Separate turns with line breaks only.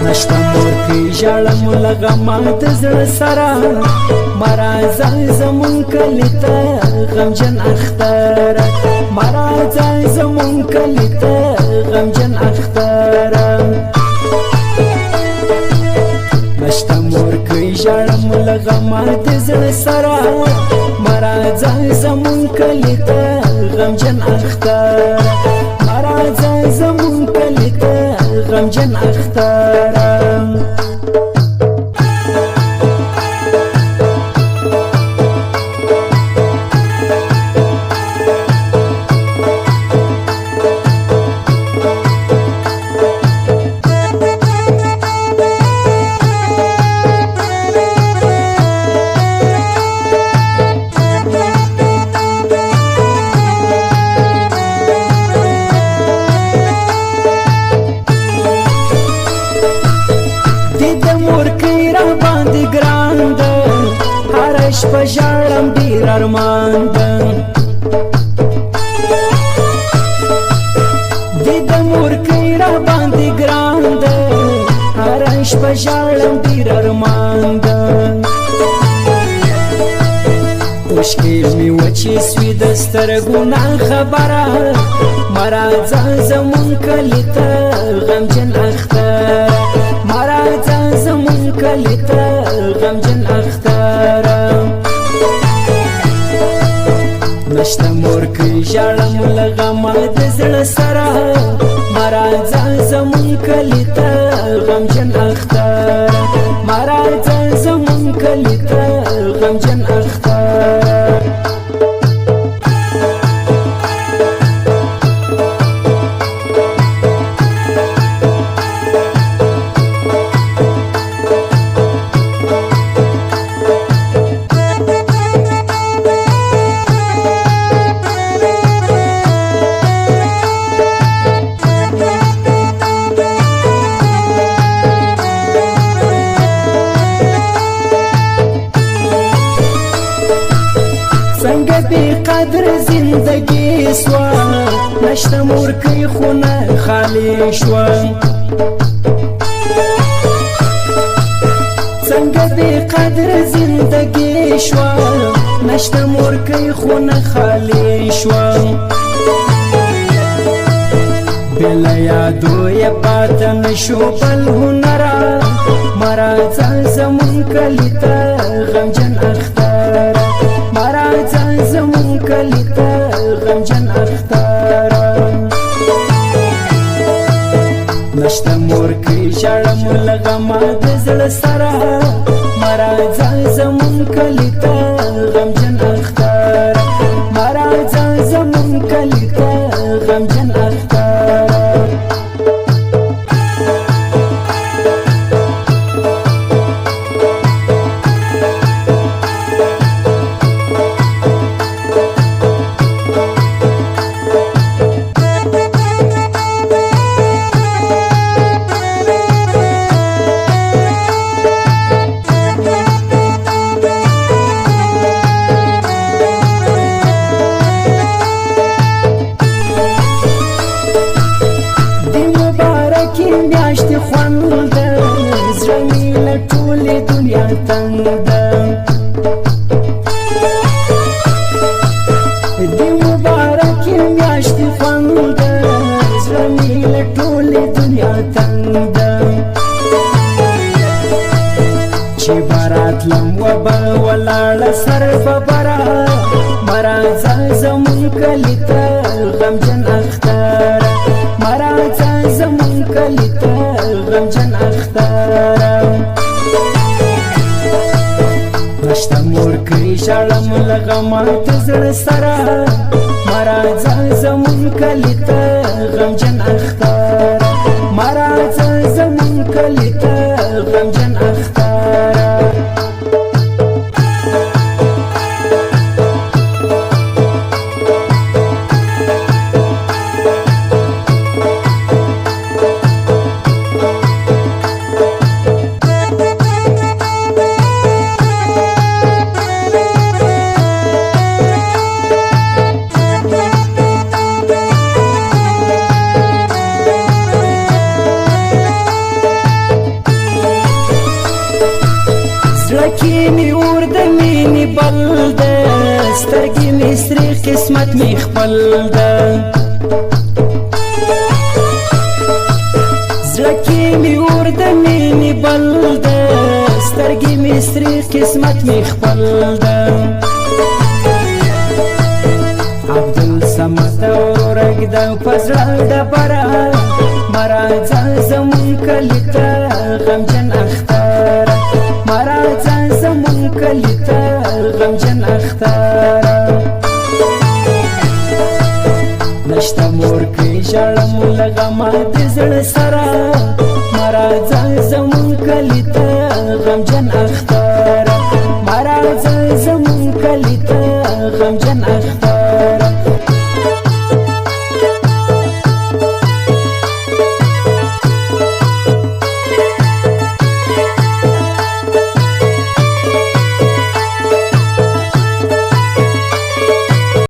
نشته مور کې ژړم له غمه د زړه سره مراځه زمون کلي ته غمجن اختره مراځه زمون کلي ته غمجن اختره نشته مور کې ژړم له غمه د زړه سره مراځه زمون کلي ته غمجن اختره مراځه زمون کلي ته غمجن اختره په ژړم ډېر ارمان ده د مور کې را باندې ګران ده هره شپه ژړم ډېر ارمان ده اوښکې مې وچې سوې د سترګو نه خبره مراځه زمون کلي ته غمجن اختره مراځه زمون کلي ته غمجن اختره نشته مور کې ژړم له غمه د زړه سره مراځه زمون کلي ته غمجن اختره مراځه زمون کلي ته غمجن اختره څنګه بې قدر زندګي سوه نشته مور کې خونه خالي شوه څنګه بې قدر زندګي شوه نشته مور کې خونه خالي شوه بله یادو یې پاته نشو بل هنره مراځه زمون کلي ته غمجن اختره مراځه زمون کلي ته غمجن اختره نشته مور کې ژړم له غمه د زړه سره مراځه زمون کلي ته غمجن اختره مراځه زمون کلي ته غمجن اختره میاشتې خوند ده زړه مې له ټولې دنیا تنګ ده د مبارکې میاشتې خوند ده زړه مې له ټولې دنیا تنګ ده چې براتلم وبه ولاړه سر په بره مراځه زمون کلي ته غمجن اختره مراځه زمون کلي ته غمجن اختره نشته مور کې ژړم له غمه د زړه سره مراځه زمون کلي ته غمجن اختره مراځه زمون کلي ته غمجن اختره زړه کې مې اور د مینې بل ده سترګې مې سرې قسمت مې خپل ده زړه کې مې اور د مینې بل ده سترګې مې سرې قسمت مې خپل ده عبدالصمد ورږده په زړه ډبره مه راځه زمونږ کلي ته غمجن اختره مه راځه زمونږ کلي ته غمجن اختره نشته مور کې ژړم له غمه د زړه سره مه راځه زمونږ کلي ته غمجن اختره